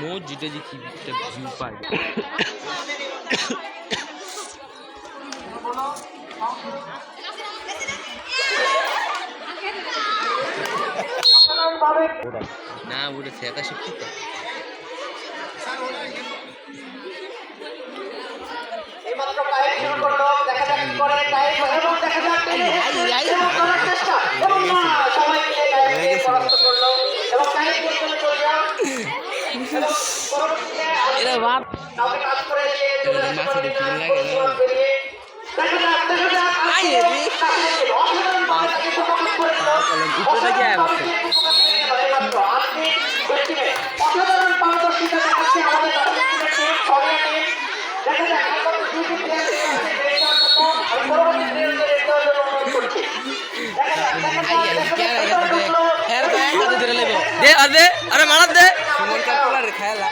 মসজিদে যে কি একটা ভিউ পাই। না ওটা সেটা শিক্ষিত মাছে দেখতে লাগে অসাধারণ পারদর্শিতা দেখাচ্ছে আমাদের আরে মারাত দে খেলা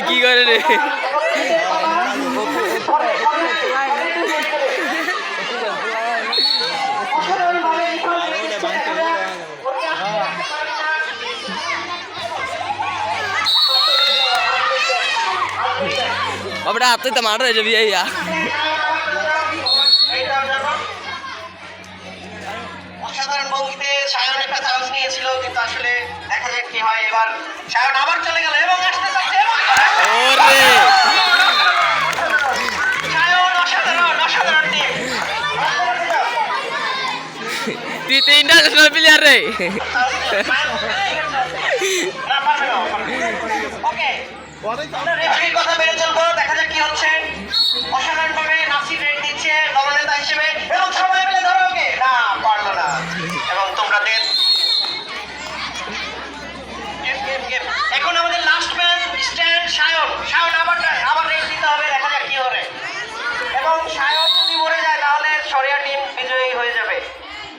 কি করে রে अब आप तो टमाटर है जब ये यार অসাধারণ ভঙ্গিতে সায়ন একটা চান্স নিয়েছিল কিন্তু আসলে দেখা যাক কি হয় এবার সায়ন আবার চলে গেল এবং আসতে যাচ্ছে ওরে সায়ন অসাধারণ টিম তুই ইন্টারন্যাশনাল প্লেয়ার রে ওকে আমরা রেফারির কথা মেনে চলবো দেখা যাক কি হচ্ছে অসাধারণভাবে নাসির রেড দিচ্ছে দলনেতা হিসেবে এবং সবাই মিলে ধরো ওকে না পারলো না এবং তোমরা দেন এখন আমাদের লাস্ট ম্যান স্ট্যান্ড সায়ন আবার রেড দিতে হবে দেখা যাক কি হবে এবং সায়ন যদি মরে যায় তাহলে সরিয়া টিম বিজয়ী হয়ে যাবে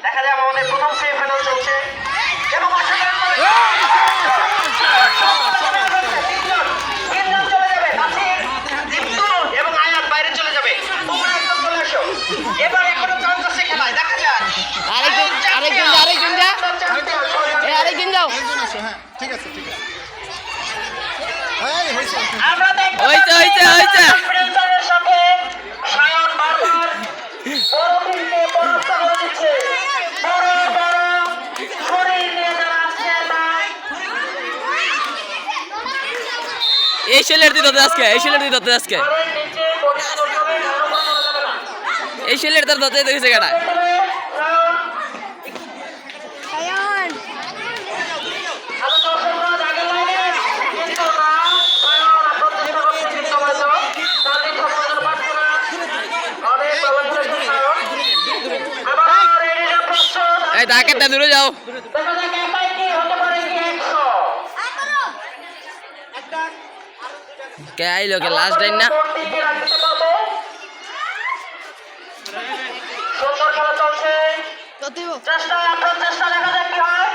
দেখা যাক আমাদের প্রথম সেমিফাইনাল চলছে এবং অসাধারণ এবার এখনো চান্স আছে খেলায় দেখা যাক আরেকজন যাও হ্যাঁ ঠিক আছে আমরা দেখব হইছে প্রিন্সের সাথে সায়ন বারবার বড় টিমকে পরাস্ত করে দিচ্ছে বড় শরীর নিয়ে যারা আসছে ভাই এই ছেলের দিতে আজকে নিচে বডি করতে হবে ধরো করা যাবে না এই ছেলের তার দতে দেখেছে কেডা এই তাকে তা দূরে যাও কে আইলো কে লাস্ট টাইম না সুন্দর খেলা চলছে চেষ্টা দেখা যাক কি হয়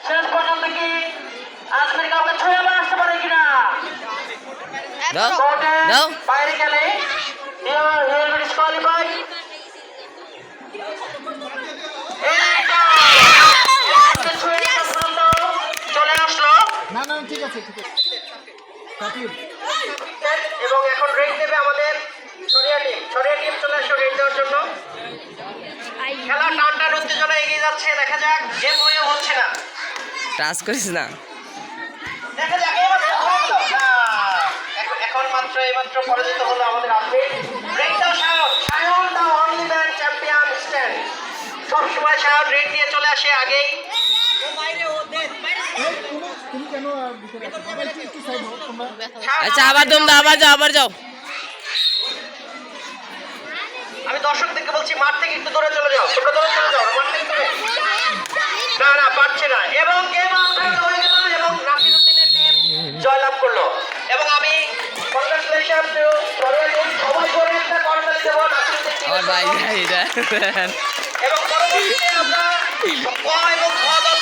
শেষ পর্যন্ত কি আজমের কাউকে ছুঁয়ে আবার আসতে পারে কিনা দাও বাইরে গেলে ডিসকোয়ালিফাই চলে আসলো না ঠিক আছে এবং এখন রেড দেবে আমাদের সরিয়া টিম চলে আসলো রেড দেওয়ার জন্য খেলা টানটান উত্তেজনা এগিয়ে যাচ্ছে দেখা যাক গেম হয়ে হচ্ছে না টাচ করিস না দেখা যাক এখন মাত্র পরাজিত হলো আমাদের আপডেট রেড দাও Sayan da only man champion stand সবসময় সায়ন রেড দিয়ে চলে আসে আগেই তুমি কেন একটু সাইড হও তোমরা আচ্ছা আবার যাও আমি দর্শকদেরকে বলছি মাঠ থেকে একটু দূরে চলে যাও তোমরা দূরে চলে যাও মাঠ থেকে দূরে না পারছে না এবং গেম হয়ে গেল এবং নাসিরউদ্দিনের টিম জয়লাভ করলো এবং আমি কংগ্রাচুলেশন টু সবাই করে একটা কর্নার দেব নাসিরউদ্দিন টিম ভাই এবং পরবর্তীতে আমরা ক এবং খ দল